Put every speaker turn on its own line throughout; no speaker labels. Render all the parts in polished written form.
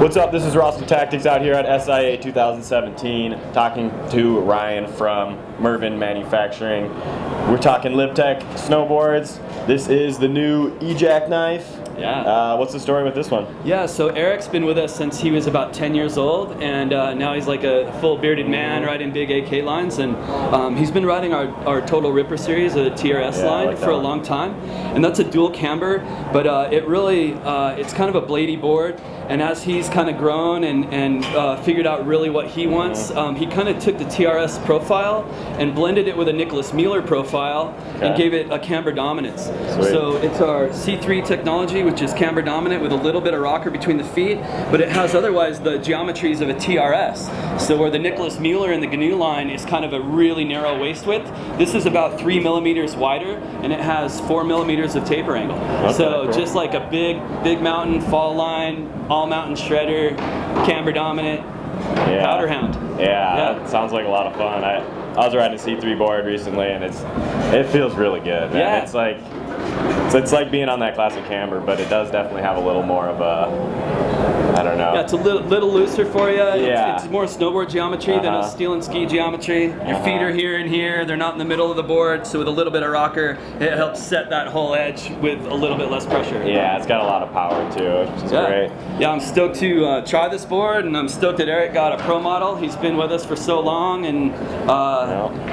What's up? This is Ross with Tactics out here at SIA 2017, talking to Ryan from Mervin Manufacturing. We're talking Lib Tech Snowboards. This is the new Jackknife.
Yeah.
What's the story with this one?
Yeah, so Eric's been with us since he was about 10 years old, and now he's like a full bearded man riding big AK lines, and he's been riding our Total Ripper series, a TRS line, for a long time. And that's a dual camber, but it really, it's kind of a bladey board, and as he's kind of grown and figured out really what he wants, he kind of took the TRS profile and blended it with a Nicholas Mueller profile and gave it a camber dominance.
Sweet.
So it's our C3 technology, which is camber dominant with a little bit of rocker between the feet, but it has otherwise the geometries of a TRS. So where the Nicholas Mueller in the GNU line is kind of a really narrow waist width, this is about 3 millimeters wider, and it has 4 millimeters of taper angle.
Okay,
so
cool.
just like a big mountain fall line, all mountain shredder, camber dominant, powder hound.
Yeah, that sounds like a lot of fun. I was riding a C3 board recently, and it feels really good, man.
Yeah.
It's like being on that classic camber, but it does definitely have a little more of a, I don't know.
Yeah, it's a little looser for you.
Yeah.
It's more snowboard geometry than a steel and ski geometry. Your feet are here and here. They're not in the middle of the board, so with a little bit of rocker, it helps set that whole edge with a little bit less pressure.
Yeah, it's got a lot of power too, which is great.
Yeah, I'm stoked to try this board, and I'm stoked that Eric got a pro model. He's been with us for so long, and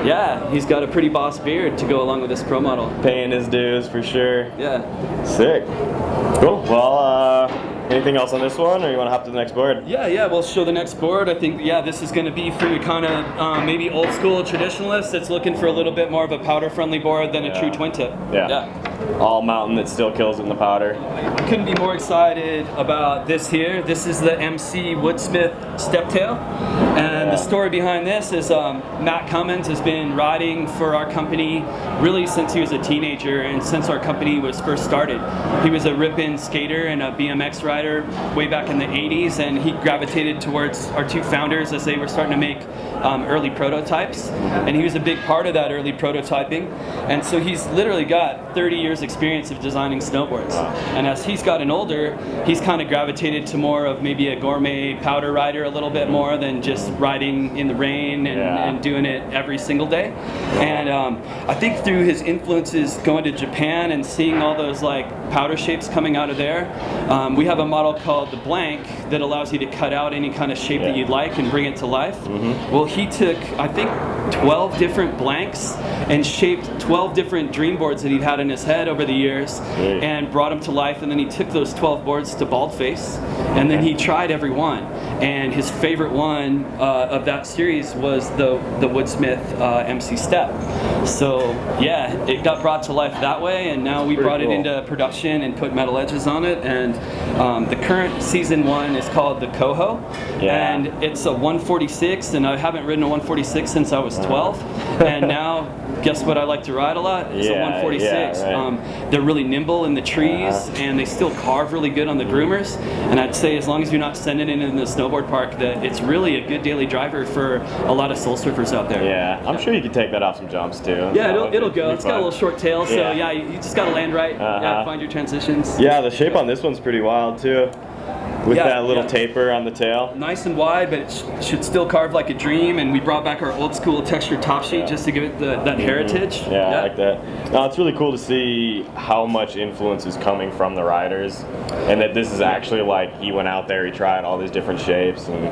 yeah, he's got a pretty boss beard to go along with this pro model.
Paying his dues for sure.
Yeah.
Sick. Cool. Well, anything else on this one, or you want to hop to the next board?
Yeah, we'll show the next board. I think, this is going to be for your kind of maybe old school traditionalist that's looking for a little bit more of a powder friendly board than a true twin tip.
Yeah. All mountain that still kills it in the powder.
I couldn't be more excited about this here. This is the MC Woodsmith Steptail. And the story behind this is Matt Cummins has been riding for our company really since he was a teenager and since our company was first started. He was a rip-in skater and a BMX rider way back in the 80s, and he gravitated towards our two founders as they were starting to make early prototypes. And he was a big part of that early prototyping. And so he's literally got 30 years experience of designing snowboards. And as he's gotten older, he's kind of gravitated to more of maybe a gourmet powder rider a little bit more than just riding in the rain and doing it every single day. And I think through his influences going to Japan and seeing all those like powder shapes coming out of there, we have a model called the Blank that allows you to cut out any kind of shape that you'd like and bring it to life. Well, he took, I think, 12 different blanks and shaped 12 different dream boards that he'd had in his head over the years and brought them to life, and then he took those 12 boards to Baldface, and then he tried every one, and his favorite one of that series was the Woodsmith MC Step. So yeah, it got brought to life that way, and now we brought it into production and put metal edges on it, and the current season one is called the Coho, and it's a 146, and I haven't ridden a 146 since I was 12, and now guess what I like to ride a lot? It's a 146. They're really nimble in the trees, and they still carve really good on the groomers. And I'd say as long as you're not sending it in the snowboard park, that it's really a good daily driver for a lot of soul surfers out there.
Yeah, I'm sure you could take that off some jumps too.
Yeah, it'll go. It's got a little short tail, so yeah, you just got to land right. Find your transitions.
Yeah, the shape on this one's pretty wild too. With that little taper on the tail.
Nice and wide, but it should still carve like a dream, and we brought back our old school textured top sheet just to give it that heritage.
Yeah, I like that. No, it's really cool to see how much influence is coming from the riders, and that this is actually like he went out there, he tried all these different shapes, and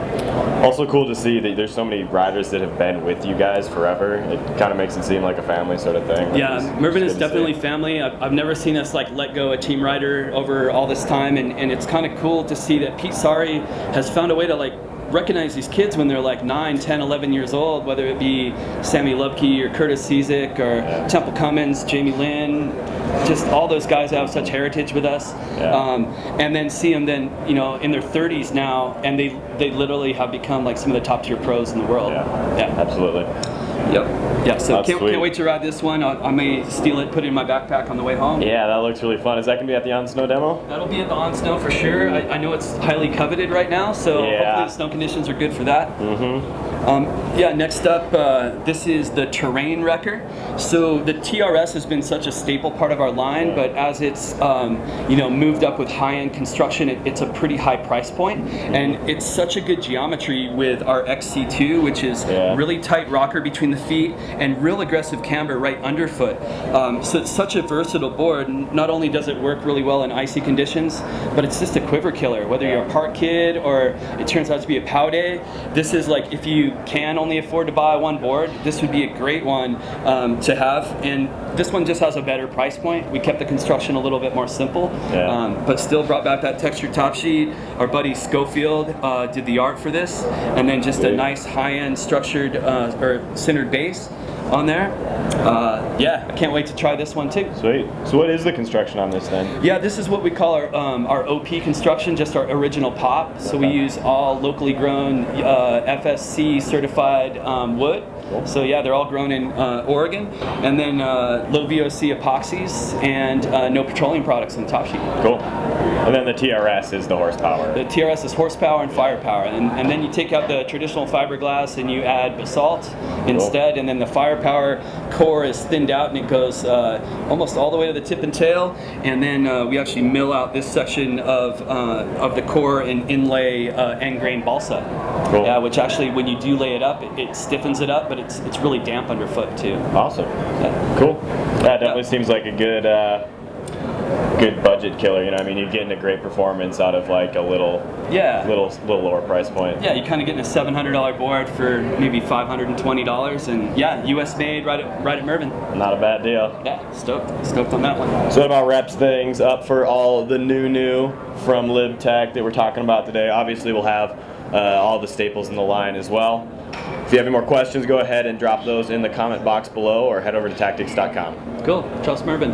also cool to see that there's so many riders that have been with you guys forever. It kind of makes it seem like a family sort of thing.
Yeah, Mervin is definitely family. I've never seen us like let go a team rider over all this time, and it's kind of cool to see that Pete Sari has found a way to like recognize these kids when they're like 9, 10, 11 years old, whether it be Sammy Lubke or Curtis Cizik or Temple Cummins, Jamie Lynn, just all those guys have such heritage with us. And then see them then, in their 30s now, and they literally have become like some of the top tier pros in the world.
Yeah, absolutely.
Yep. Yeah, so
That's
can't
sweet.
wait to ride this one. I may steal it, put it in my backpack on the way home.
Yeah, that looks really fun. Is that going to be at the On Snow demo?
That'll be at the On Snow for sure. I know it's highly coveted right now, so
Yeah.
hopefully the snow conditions are good for that.
Mm-hmm.
Yeah, next up, this is the Terrain Wrecker. So the TRS has been such a staple part of our line, but as it's moved up with high-end construction, it's a pretty high price point, and it's such a good geometry with our XC2, which is really tight rocker between the feet and real aggressive camber right underfoot. So it's such a versatile board. Not only does it work really well in icy conditions, but it's just a quiver killer. Whether you're a park kid or it turns out to be a pow day, this is like, if you can only afford to buy one board, this would be a great one to have. And this one just has a better price point. We kept the construction a little bit more simple, but still brought back that textured top sheet. Our buddy Schofield did the art for this, and then just a nice high-end structured or centered base on there. Yeah, I can't wait to try this one too.
Sweet. So what is the construction on this then?
Yeah, this is what we call our OP construction, just our original pop. So we use all locally grown FSC certified wood.
Cool.
So yeah, they're all grown in Oregon. And then low VOC epoxies and no petroleum products in the top sheet.
Cool. And then the TRS is the horsepower.
The TRS is horsepower and firepower, and then you take out the traditional fiberglass and you add basalt instead, and then the firepower core is thinned out and it goes almost all the way to the tip and tail, and then we actually mill out this section of the core and inlay end grain balsa.
Cool.
Yeah, which actually when you do lay it up, it stiffens it up, but it's really damp underfoot too.
Awesome.
Yeah.
Cool. That definitely seems like a good budget killer. You know, I mean, you're getting a great performance out of like a little lower price point.
Yeah, you're kind of getting a $700 board for maybe $520, and yeah, US made right at Mervyn.
Not a bad deal.
Yeah, stoked on that one.
So what about reps things up for all the new from Lib Tech that we're talking about today? Obviously, we'll have all the staples in the line as well. If you have any more questions, go ahead and drop those in the comment box below or head over to tactics.com.
Cool. Trust Mervyn.